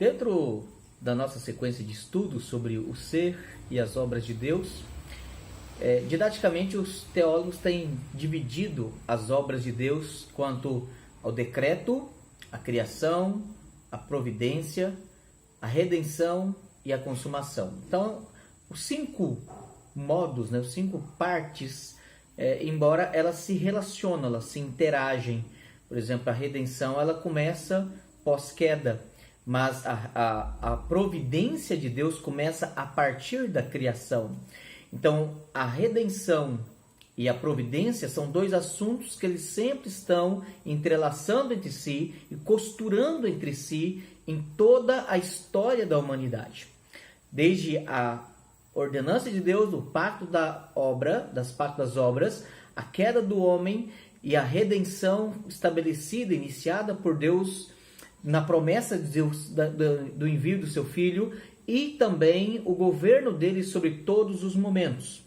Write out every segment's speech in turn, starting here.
Dentro da nossa sequência de estudos sobre o ser e as obras de Deus, didaticamente os teólogos têm dividido as obras de Deus quanto ao decreto, a criação, a providência, a redenção e a consumação. Então, os 5 modos, os 5 partes, embora elas se relacionam, elas se interagem. Por exemplo, a redenção ela começa pós-queda, mas a providência de Deus começa a partir da criação. Então, a redenção e a providência são 2 assuntos que eles sempre estão entrelaçando entre si e costurando entre si em toda a história da humanidade. Desde a ordenança de Deus, o pacto das obras, a queda do homem e a redenção estabelecida, iniciada por Deus na promessa de Deus do envio do seu Filho, e também o governo dele sobre todos os momentos.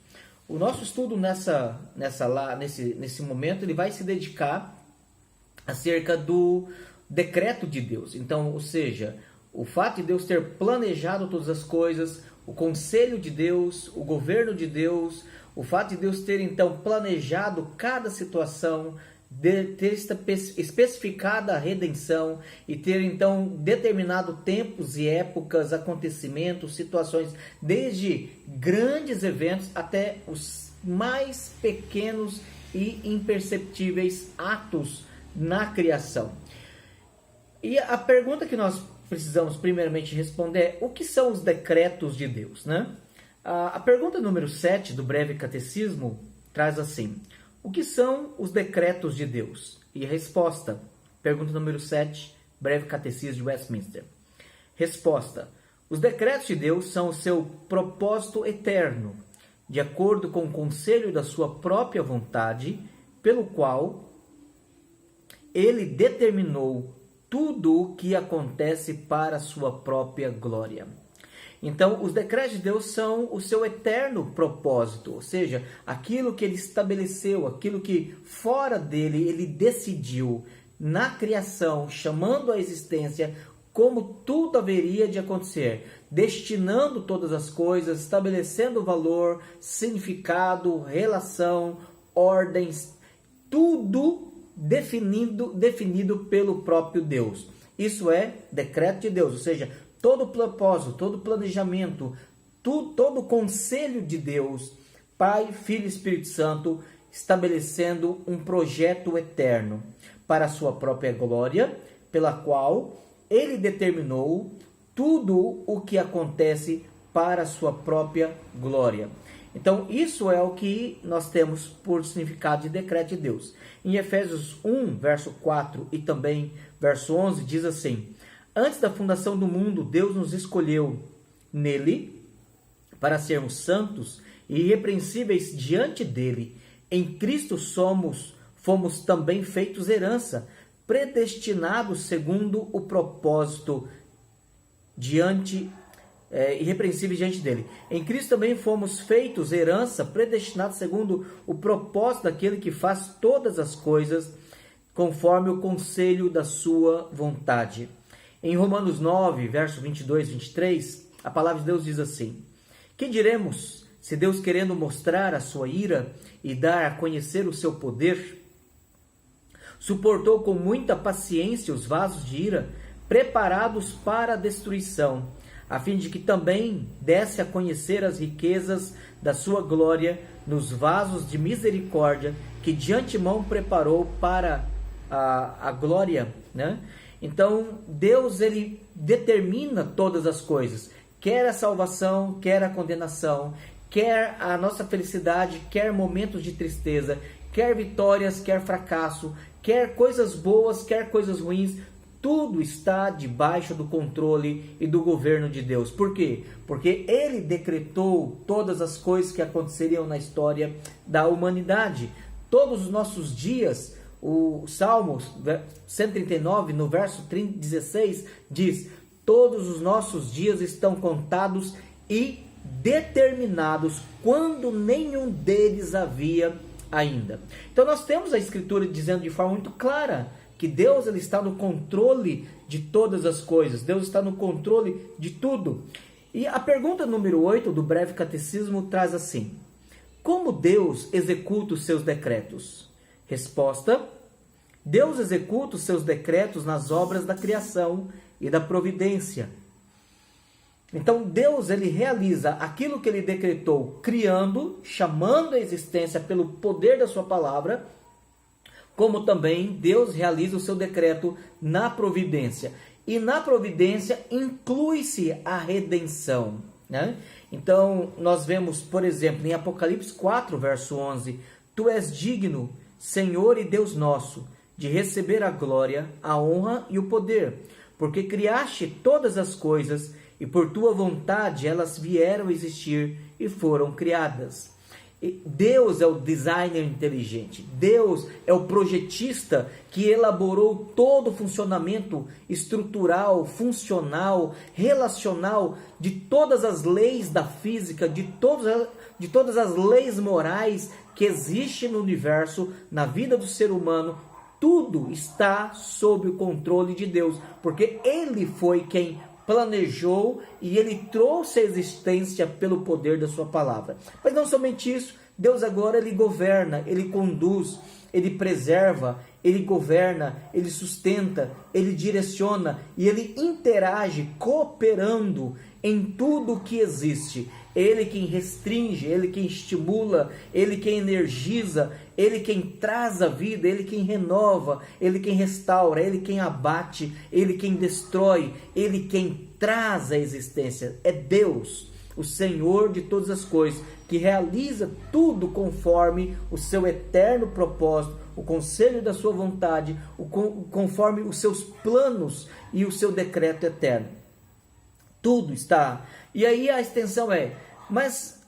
O nosso estudo nesse momento ele vai se dedicar acerca do decreto de Deus. Então, ou seja, o fato de Deus ter planejado todas as coisas, o conselho de Deus, o governo de Deus, o fato de Deus ter então planejado cada situação, de ter especificado a redenção e ter então determinado tempos e épocas, acontecimentos, situações, desde grandes eventos até os mais pequenos e imperceptíveis atos na criação. E a pergunta que nós precisamos primeiramente responder é: o que são os decretos de Deus, né? A pergunta número 7 do breve catecismo traz assim: o que são os decretos de Deus? E a resposta, pergunta número 7, breve catecismo de Westminster. Resposta: os decretos de Deus são o seu propósito eterno, de acordo com o conselho da sua própria vontade, pelo qual ele determinou tudo o que acontece para a sua própria glória. Então, os decretos de Deus são o seu eterno propósito, ou seja, aquilo que ele estabeleceu, aquilo que fora dele ele decidiu na criação, chamando à existência como tudo haveria de acontecer, destinando todas as coisas, estabelecendo valor, significado, relação, ordens, tudo definido pelo próprio Deus. Isso é decreto de Deus, ou seja, todo o propósito, todo o planejamento, todo o conselho de Deus, Pai, Filho e Espírito Santo, estabelecendo um projeto eterno para a sua própria glória, pela qual ele determinou tudo o que acontece para a sua própria glória. Então, isso é o que nós temos por significado de decreto de Deus. Em Efésios 1, verso 4 e também verso 11, diz assim: antes da fundação do mundo, Deus nos escolheu nele para sermos santos e irrepreensíveis diante dele. Em Cristo fomos também feitos herança, predestinados segundo o propósito irrepreensíveis diante dele. Em Cristo também fomos feitos herança, predestinados segundo o propósito daquele que faz todas as coisas conforme o conselho da sua vontade. Em Romanos 9, verso 22 e 23, a palavra de Deus diz assim: que diremos se Deus, querendo mostrar a sua ira e dar a conhecer o seu poder, suportou com muita paciência os vasos de ira preparados para a destruição, a fim de que também desse a conhecer as riquezas da sua glória nos vasos de misericórdia que de antemão preparou para a glória, né? Então, Deus ele determina todas as coisas, quer a salvação, quer a condenação, quer a nossa felicidade, quer momentos de tristeza, quer vitórias, quer fracasso, quer coisas boas, quer coisas ruins, tudo está debaixo do controle e do governo de Deus. Por quê? Porque ele decretou todas as coisas que aconteceriam na história da humanidade. Todos os nossos dias, o Salmo 139, no verso 16, diz: todos os nossos dias estão contados e determinados quando nenhum deles havia ainda. Então nós temos a Escritura dizendo de forma muito clara que Deus ele está no controle de todas as coisas, Deus está no controle de tudo. E a pergunta número 8 do breve catecismo traz assim: como Deus executa os seus decretos? Resposta: Deus executa os seus decretos nas obras da criação e da providência. Então Deus ele realiza aquilo que ele decretou, criando, chamando a existência pelo poder da sua palavra, como também Deus realiza o seu decreto na providência. E na providência inclui-se a redenção, né? Então nós vemos, por exemplo, em Apocalipse 4, verso 11, Tu és digno, Senhor e Deus nosso, de receber a glória, a honra e o poder, porque criaste todas as coisas e por tua vontade elas vieram a existir e foram criadas. Deus é o designer inteligente, Deus é o projetista que elaborou todo o funcionamento estrutural, funcional, relacional de todas as leis da física, de todas as leis morais que existem no universo, na vida do ser humano. Tudo está sob o controle de Deus, porque Ele foi quem planejou e Ele trouxe a existência pelo poder da sua palavra. Mas não somente isso, Deus agora Ele governa, Ele conduz, Ele preserva, Ele governa, Ele sustenta, Ele direciona e Ele interage cooperando em tudo o que existe. Ele quem restringe, Ele quem estimula, Ele quem energiza, Ele quem traz a vida, Ele quem renova, Ele quem restaura, Ele quem abate, Ele quem destrói, Ele quem traz a existência. É Deus, o Senhor de todas as coisas, que realiza tudo conforme o seu eterno propósito, o conselho da sua vontade, conforme os seus planos e o seu decreto eterno. Tudo está. E aí a extensão é, mas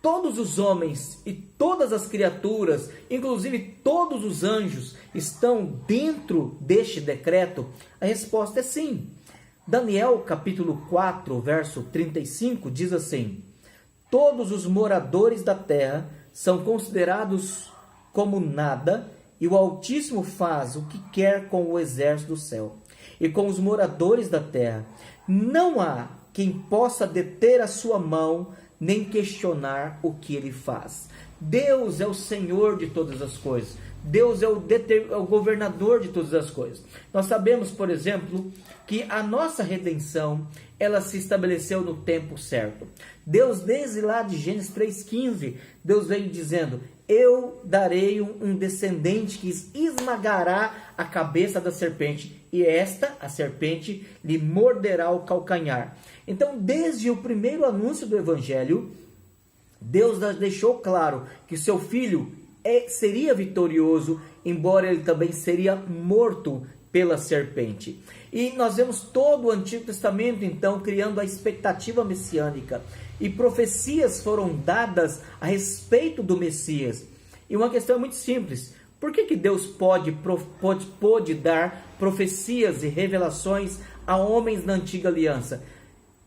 todos os homens e todas as criaturas, inclusive todos os anjos, estão dentro deste decreto? A resposta é sim. Daniel capítulo 4, verso 35 diz assim: todos os moradores da terra são considerados como nada, e o Altíssimo faz o que quer com o exército do céu e com os moradores da terra. Não há quem possa deter a sua mão, nem questionar o que ele faz. Deus é o Senhor de todas as coisas. Deus é o governador de todas as coisas. Nós sabemos, por exemplo, que a nossa redenção, ela se estabeleceu no tempo certo. Deus, desde lá de Gênesis 3,15, Deus vem dizendo: eu darei um descendente que esmagará a cabeça da serpente, e esta, a serpente, lhe morderá o calcanhar. Então, desde o primeiro anúncio do Evangelho, Deus deixou claro que seu filho seria vitorioso, embora ele também seria morto pela serpente. E nós vemos todo o Antigo Testamento, então, criando a expectativa messiânica. E profecias foram dadas a respeito do Messias. E uma questão é muito simples: por que Deus pôde dar profecias e revelações a homens na Antiga Aliança?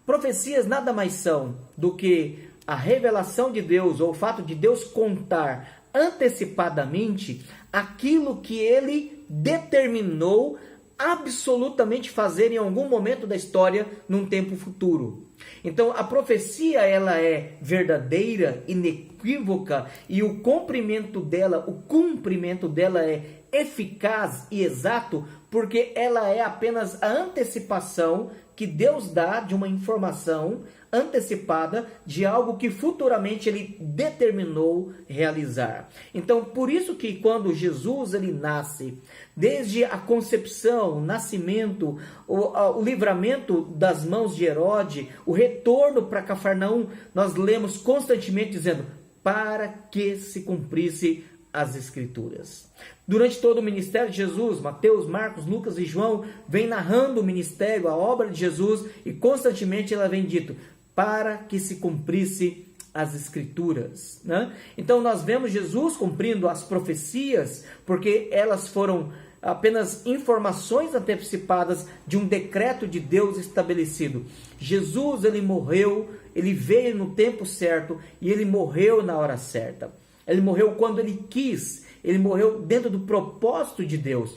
Profecias nada mais são do que a revelação de Deus, ou o fato de Deus contar antecipadamente aquilo que Ele determinou absolutamente fazer em algum momento da história, num tempo futuro. Então a profecia, ela é verdadeira, inequívoca, e o cumprimento dela é eficaz e exato, porque ela é apenas a antecipação que Deus dá de uma informação antecipada de algo que futuramente Ele determinou realizar. Então, por isso que quando Jesus ele nasce, desde a concepção, o nascimento, o livramento das mãos de Herodes, o retorno para Cafarnaum, nós lemos constantemente dizendo: para que se cumprisse as Escrituras. Durante todo o ministério de Jesus, Mateus, Marcos, Lucas e João vem narrando o ministério, a obra de Jesus, e constantemente ela vem dito: para que se cumprisse as Escrituras, né? Então nós vemos Jesus cumprindo as profecias, porque elas foram apenas informações antecipadas de um decreto de Deus estabelecido. Jesus, ele morreu, ele veio no tempo certo e ele morreu na hora certa. Ele morreu quando ele quis, ele morreu dentro do propósito de Deus.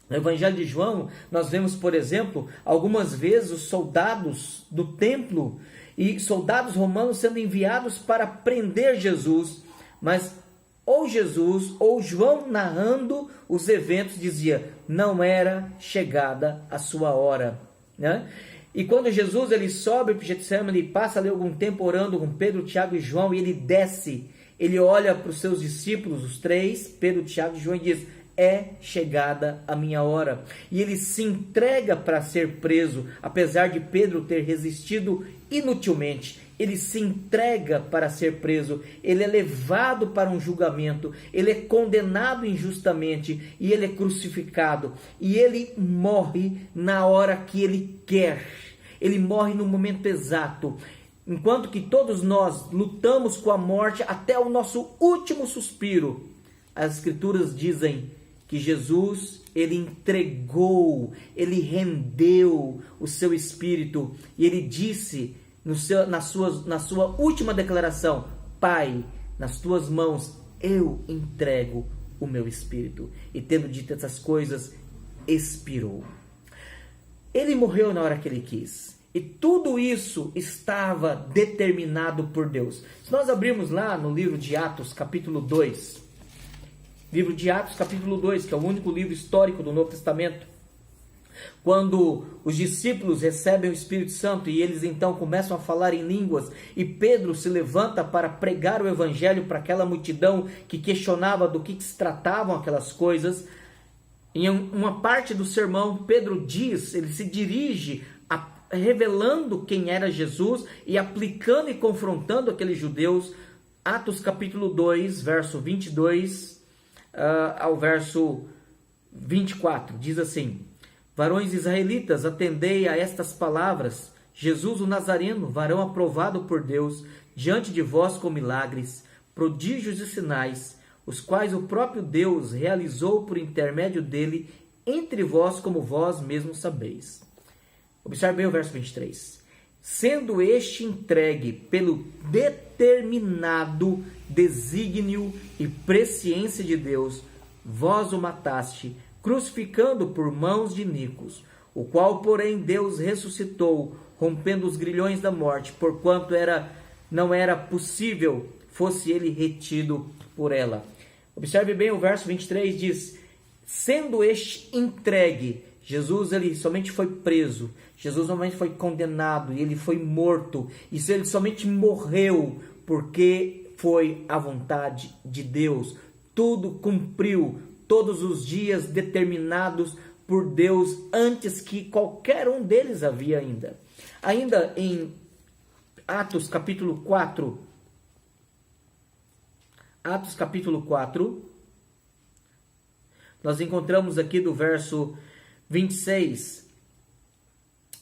No Evangelho de João, nós vemos, por exemplo, algumas vezes os soldados do templo e soldados romanos sendo enviados para prender Jesus, mas ou Jesus ou João narrando os eventos dizia, não era chegada a sua hora, né? E quando Jesus ele sobe para o Getsemane, ele passa ali algum tempo orando com Pedro, Tiago e João, e ele desce, ele olha para os seus discípulos, os três, Pedro, Tiago e João, e diz, é chegada a minha hora. E ele se entrega para ser preso, apesar de Pedro ter resistido inutilmente. Ele se entrega para ser preso, ele é levado para um julgamento, ele é condenado injustamente e ele é crucificado. E ele morre na hora que ele quer, ele morre no momento exato. Enquanto que todos nós lutamos com a morte até o nosso último suspiro, as Escrituras dizem que Jesus, ele entregou, ele rendeu o seu espírito e ele disse na sua última declaração, Pai, nas tuas mãos eu entrego o meu espírito. E tendo dito essas coisas, expirou. Ele morreu na hora que ele quis. E tudo isso estava determinado por Deus. Se nós abrirmos lá no livro de Atos, capítulo 2, livro de Atos, capítulo 2, que é o único livro histórico do Novo Testamento, quando os discípulos recebem o Espírito Santo e eles então começam a falar em línguas e Pedro se levanta para pregar o Evangelho para aquela multidão que questionava do que se tratavam aquelas coisas, em uma parte do sermão Pedro diz, ele se dirige revelando quem era Jesus e aplicando e confrontando aqueles judeus. Atos capítulo 2, verso 22 ao verso 24, diz assim: varões israelitas, atendei a estas palavras. Jesus o Nazareno, varão aprovado por Deus, diante de vós com milagres, prodígios e sinais, os quais o próprio Deus realizou por intermédio dele entre vós, como vós mesmos sabeis. Observe bem o verso 23. Sendo este entregue pelo determinado desígnio e presciência de Deus, vós o mataste, crucificando por mãos de iníquos, o qual, porém, Deus ressuscitou, rompendo os grilhões da morte, porquanto não era possível fosse ele retido por ela. Observe bem o verso 23, diz, sendo este entregue, Jesus ele somente foi preso, Jesus somente foi condenado e ele foi morto, isso ele somente morreu porque foi a vontade de Deus, tudo cumpriu, todos os dias determinados por Deus antes que qualquer um deles havia ainda. Ainda em Atos capítulo 4, nós encontramos aqui do verso 26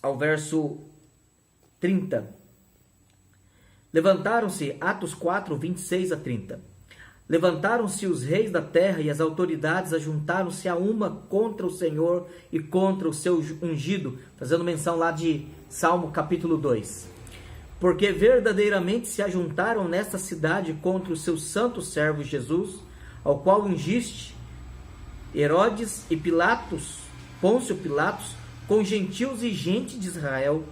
ao verso 30. Levantaram-se, Atos 4, 26 a 30. Levantaram-se os reis da terra e as autoridades ajuntaram-se a uma contra o Senhor e contra o seu ungido, fazendo menção lá de Salmo capítulo 2. Porque verdadeiramente se ajuntaram nesta cidade contra o seu santo servo Jesus, ao qual ungiste, Herodes e Pilatos, Pôncio Pilatos, com gentios e gente de Israel,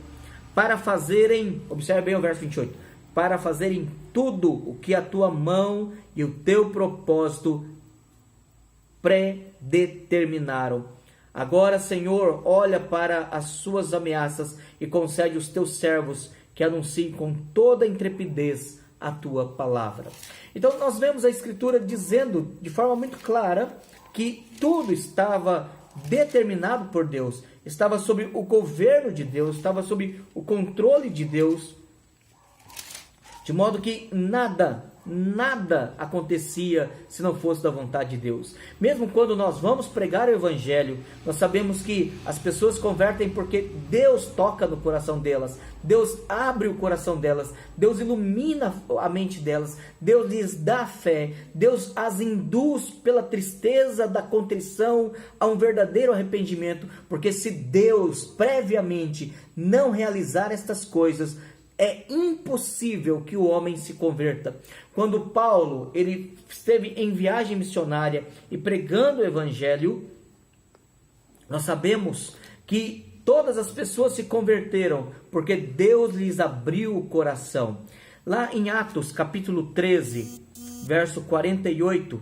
para fazerem, observe bem o verso 28, para fazerem tudo o que a tua mão e o teu propósito predeterminaram. Agora, Senhor, olha para as suas ameaças e concede os teus servos que anunciem com toda intrepidez a tua palavra. Então nós vemos a Escritura dizendo de forma muito clara que tudo estava determinado por Deus, estava sob o governo de Deus, estava sob o controle de Deus, de modo que nada acontecia se não fosse da vontade de Deus. Mesmo quando nós vamos pregar o Evangelho, nós sabemos que as pessoas convertem porque Deus toca no coração delas, Deus abre o coração delas, Deus ilumina a mente delas, Deus lhes dá fé, Deus as induz pela tristeza da contrição a um verdadeiro arrependimento, porque se Deus previamente não realizar estas coisas, é impossível que o homem se converta. Quando Paulo ele esteve em viagem missionária e pregando o Evangelho, Nós sabemos que todas as pessoas se converteram porque Deus lhes abriu o coração. Lá em Atos capítulo 13, verso 48,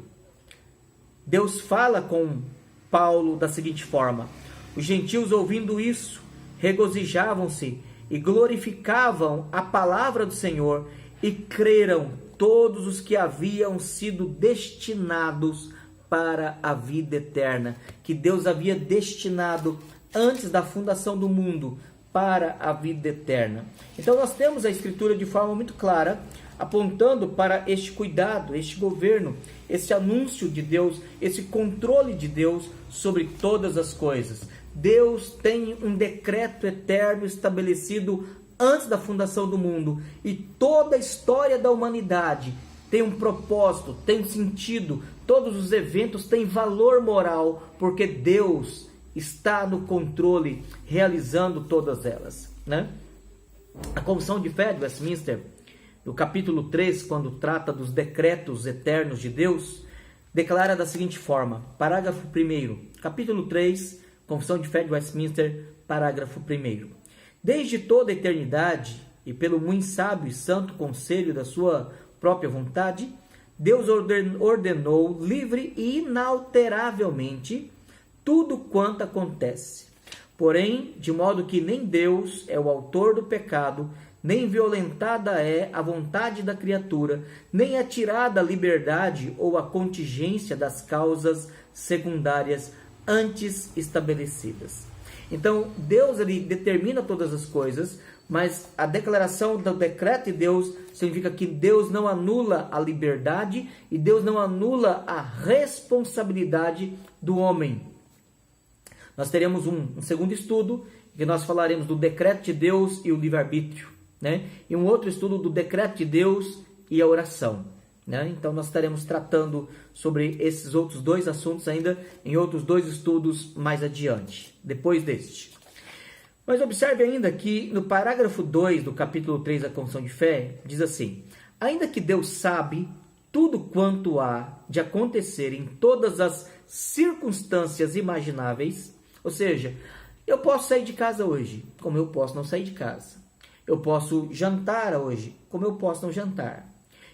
Deus fala com Paulo da seguinte forma: os gentios, ouvindo isso, regozijavam-se e glorificavam a palavra do Senhor, e creram todos os que haviam sido destinados para a vida eterna, que Deus havia destinado antes da fundação do mundo para a vida eterna. Então nós temos a Escritura de forma muito clara, apontando para este cuidado, este governo, esse anúncio de Deus, esse controle de Deus sobre todas as coisas. Deus tem um decreto eterno estabelecido antes da fundação do mundo, e toda a história da humanidade tem um propósito, tem um sentido, todos os eventos têm valor moral, porque Deus está no controle, realizando todas elas, né? A Confissão de Fé de Westminster, no capítulo 3, quando trata dos decretos eternos de Deus, declara da seguinte forma, parágrafo 1º, capítulo 3, Confissão de Fé de Westminster, parágrafo 1º. Desde toda a eternidade, e pelo muito sábio e santo conselho da sua própria vontade, Deus ordenou livre e inalteravelmente tudo quanto acontece. Porém, de modo que nem Deus é o autor do pecado, nem violentada é a vontade da criatura, nem é tirada a liberdade ou a contingência das causas secundárias antes estabelecidas. Então, Deus ele determina todas as coisas, mas a declaração do decreto de Deus significa que Deus não anula a liberdade e Deus não anula a responsabilidade do homem. Nós teremos um segundo estudo, que nós falaremos do decreto de Deus e o livre-arbítrio, né? E um outro estudo do decreto de Deus e a oração, né? Então nós estaremos tratando sobre esses outros dois assuntos ainda em outros dois estudos mais adiante, depois deste. Mas observe ainda que no parágrafo 2 do capítulo 3 da Confissão de Fé, diz assim: ainda que Deus sabe tudo quanto há de acontecer em todas as circunstâncias imagináveis, ou seja, eu posso sair de casa hoje, como eu posso não sair de casa. Eu posso jantar hoje, como eu posso não jantar.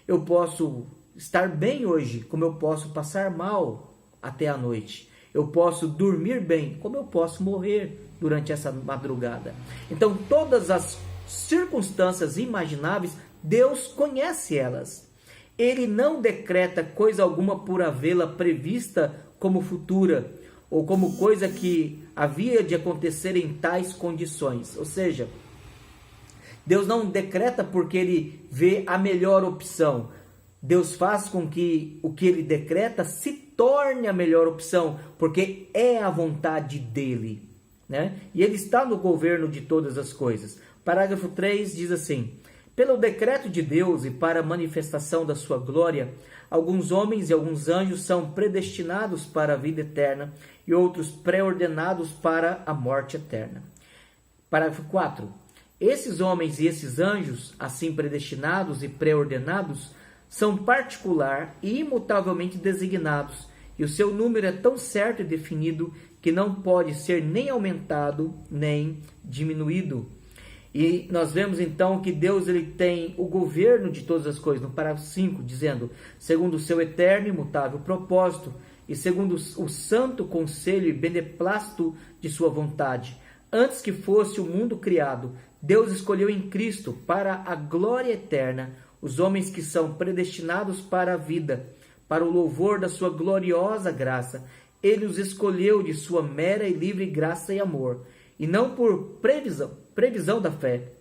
Eu posso estar bem hoje, como eu posso passar mal até a noite. Eu posso dormir bem, como eu posso morrer durante essa madrugada. Então, todas as circunstâncias imagináveis, Deus conhece elas. Ele não decreta coisa alguma por havê-la prevista como futura, ou como coisa que havia de acontecer em tais condições. Ou seja, Deus não decreta porque ele vê a melhor opção. Deus faz com que o que ele decreta se torne a melhor opção, porque é a vontade dele, né? E ele está no governo de todas as coisas. Parágrafo 3 diz assim: pelo decreto de Deus e para a manifestação da sua glória, alguns homens e alguns anjos são predestinados para a vida eterna e outros pré-ordenados para a morte eterna. Parágrafo 4. Esses homens e esses anjos, assim predestinados e pré-ordenados, são particular e imutavelmente designados, e o seu número é tão certo e definido que não pode ser nem aumentado nem diminuído. E nós vemos então que Deus ele tem o governo de todas as coisas, no parágrafo 5, dizendo: segundo o seu eterno e imutável propósito, e segundo o santo conselho e beneplácito de sua vontade, antes que fosse o mundo criado, Deus escolheu em Cristo para a glória eterna os homens que são predestinados para a vida, para o louvor da sua gloriosa graça. Ele os escolheu de sua mera e livre graça e amor, e não por previsão da fé,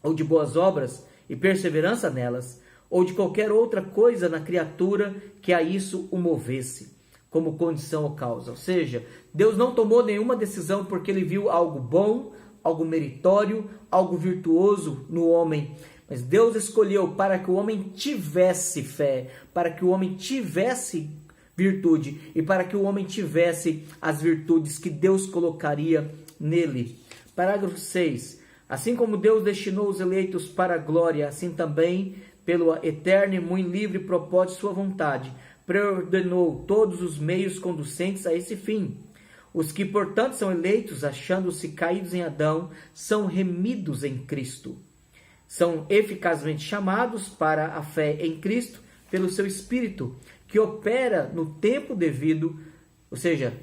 ou de boas obras e perseverança nelas, ou de qualquer outra coisa na criatura que a isso o movesse, como condição ou causa. Ou seja, Deus não tomou nenhuma decisão porque ele viu algo bom, algo meritório, algo virtuoso no homem. Mas Deus escolheu para que o homem tivesse fé, para que o homem tivesse virtude e para que o homem tivesse as virtudes que Deus colocaria nele. Parágrafo 6. Assim como Deus destinou os eleitos para a glória, assim também, pelo eterno e muito livre propósito de sua vontade, preordenou todos os meios conducentes a esse fim. Os que, portanto, são eleitos, achando-se caídos em Adão, são remidos em Cristo. São eficazmente chamados para a fé em Cristo pelo seu Espírito, que opera no tempo devido. Ou seja,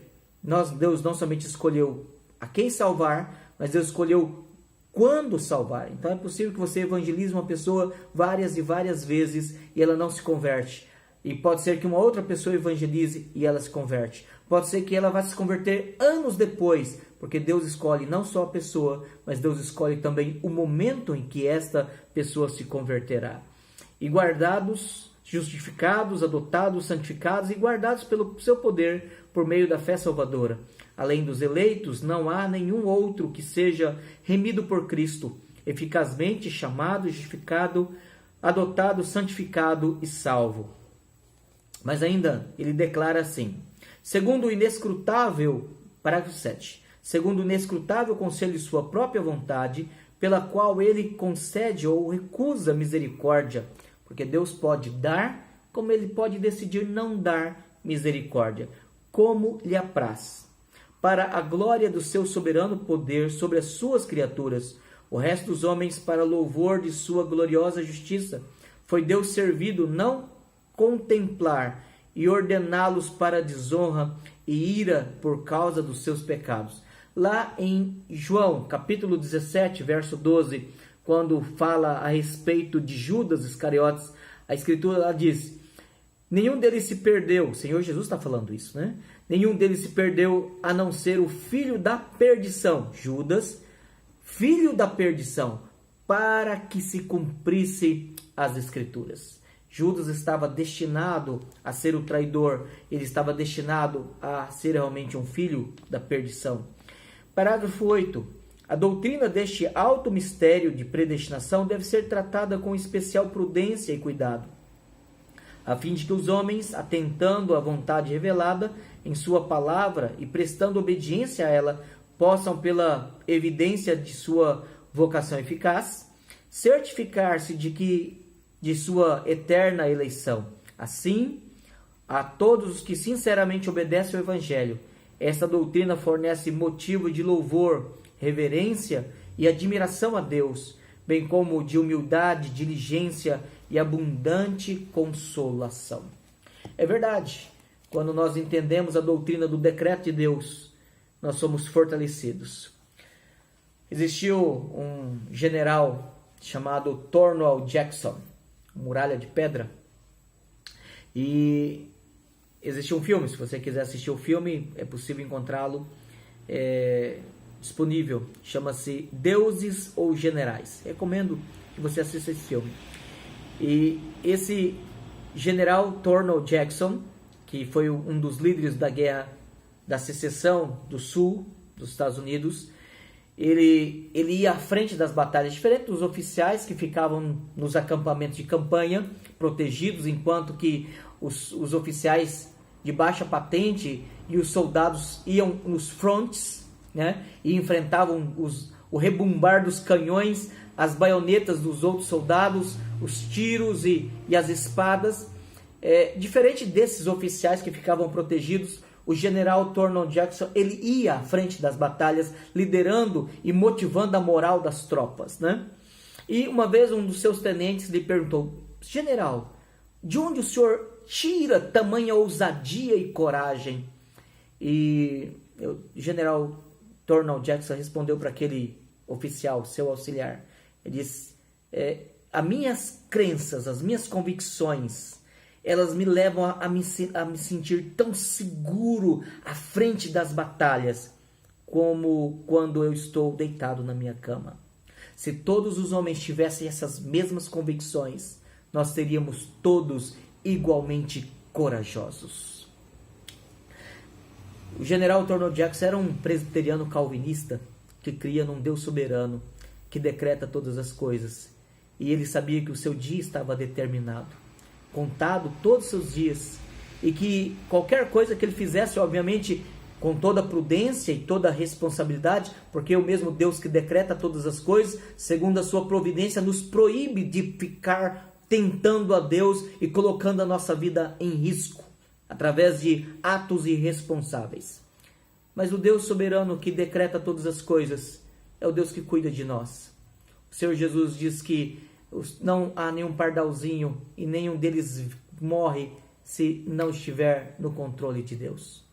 Deus não somente escolheu a quem salvar, mas Deus escolheu quando salvar. Então é possível que você evangelize uma pessoa várias e várias vezes e ela não se converte. E pode ser que uma outra pessoa evangelize e ela se converte. Pode ser que ela vá se converter anos depois, porque Deus escolhe não só a pessoa, mas Deus escolhe também o momento em que esta pessoa se converterá. E guardados, justificados, adotados, santificados e guardados pelo seu poder por meio da fé salvadora. Além dos eleitos, não há nenhum outro que seja remido por Cristo, eficazmente chamado, justificado, adotado, santificado e salvo. Mas ainda ele declara assim: segundo o inescrutável, parágrafo 7, segundo o inescrutável conselho de sua própria vontade, pela qual ele concede ou recusa misericórdia, porque Deus pode dar, como ele pode decidir não dar misericórdia, como lhe apraz, para a glória do seu soberano poder sobre as suas criaturas, o resto dos homens para louvor de sua gloriosa justiça. Foi Deus servido não contemplar e ordená-los para desonra e ira por causa dos seus pecados. Lá em João, capítulo 17, verso 12, quando fala a respeito de Judas Iscariotes, a Escritura lá diz: nenhum deles se perdeu. O Senhor Jesus está falando isso, né? Nenhum deles se perdeu, a não ser o filho da perdição, Judas, filho da perdição, para que se cumprisse as Escrituras. Judas estava destinado a ser o traidor, ele estava destinado a ser realmente um filho da perdição. Parágrafo 8. A doutrina deste alto mistério de predestinação deve ser tratada com especial prudência e cuidado, a fim de que os homens, atentando à vontade revelada em sua palavra e prestando obediência a ela, possam, pela evidência de sua vocação eficaz, certificar-se de sua eterna eleição. Assim, a todos os que sinceramente obedecem ao Evangelho, esta doutrina fornece motivo de louvor, reverência e admiração a Deus, bem como de humildade, diligência e abundante consolação. É verdade, quando nós entendemos a doutrina do decreto de Deus, nós somos fortalecidos. Existiu um general chamado Stonewall Jackson, Muralha de Pedra, e existe um filme. Se você quiser assistir o filme, é possível encontrá-lo disponível, chama-se Deuses ou Generais. Recomendo que você assista esse filme. E esse general Stonewall Jackson, que foi um dos líderes da guerra da secessão do sul dos Estados Unidos, ele ia à frente das batalhas, diferente dos oficiais que ficavam nos acampamentos de campanha, protegidos, enquanto que os oficiais de baixa patente e os soldados iam nos fronts, né, e enfrentavam o rebumbar dos canhões, as baionetas dos outros soldados, os tiros e as espadas. Diferente desses oficiais que ficavam protegidos, o general Stonewall Jackson, ele ia à frente das batalhas, liderando e motivando a moral das tropas, né? E uma vez um dos seus tenentes lhe perguntou: general, de onde o senhor tira tamanha ousadia e coragem? E o general Stonewall Jackson respondeu para aquele oficial, seu auxiliar. Ele disse: as minhas crenças, as minhas convicções, elas me levam a me sentir tão seguro à frente das batalhas como quando eu estou deitado na minha cama. Se todos os homens tivessem essas mesmas convicções, nós seríamos todos igualmente corajosos. O general Stonewall Jackson era um presbiteriano calvinista que cria num Deus soberano que decreta todas as coisas. E ele sabia que o seu dia estava determinado, contado todos os seus dias, e que qualquer coisa que ele fizesse, obviamente, com toda a prudência e toda a responsabilidade, porque o mesmo Deus que decreta todas as coisas, segundo a sua providência, nos proíbe de ficar tentando a Deus e colocando a nossa vida em risco, através de atos irresponsáveis. Mas o Deus soberano que decreta todas as coisas é o Deus que cuida de nós. O Senhor Jesus diz que não há nenhum pardalzinho e nenhum deles morre se não estiver no controle de Deus.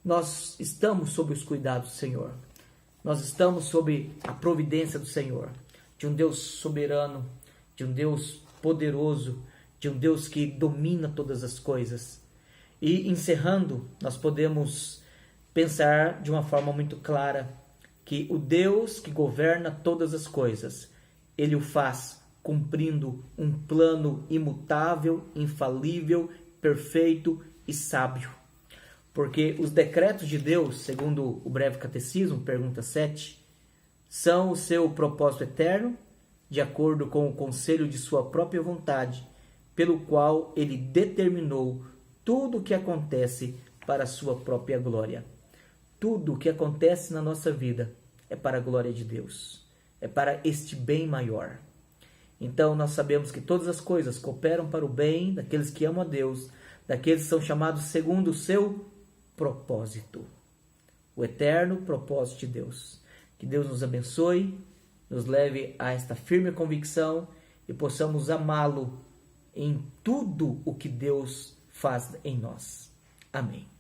Nós estamos sob os cuidados do Senhor. Nós estamos sob a providência do Senhor, de um Deus soberano, de um Deus poderoso, de um Deus que domina todas as coisas. E encerrando, nós podemos pensar de uma forma muito clara que o Deus que governa todas as coisas, Ele o faz cumprindo um plano imutável, infalível, perfeito e sábio. Porque os decretos de Deus, segundo o breve catecismo, pergunta 7, são o seu propósito eterno, de acordo com o conselho de sua própria vontade, pelo qual Ele determinou tudo o que acontece para a sua própria glória. Tudo o que acontece na nossa vida é para a glória de Deus, é para este bem maior. Então nós sabemos que todas as coisas cooperam para o bem daqueles que amam a Deus, daqueles que são chamados segundo o seu propósito, o eterno propósito de Deus. Que Deus nos abençoe, nos leve a esta firme convicção e possamos amá-lo em tudo o que Deus faz em nós. Amém.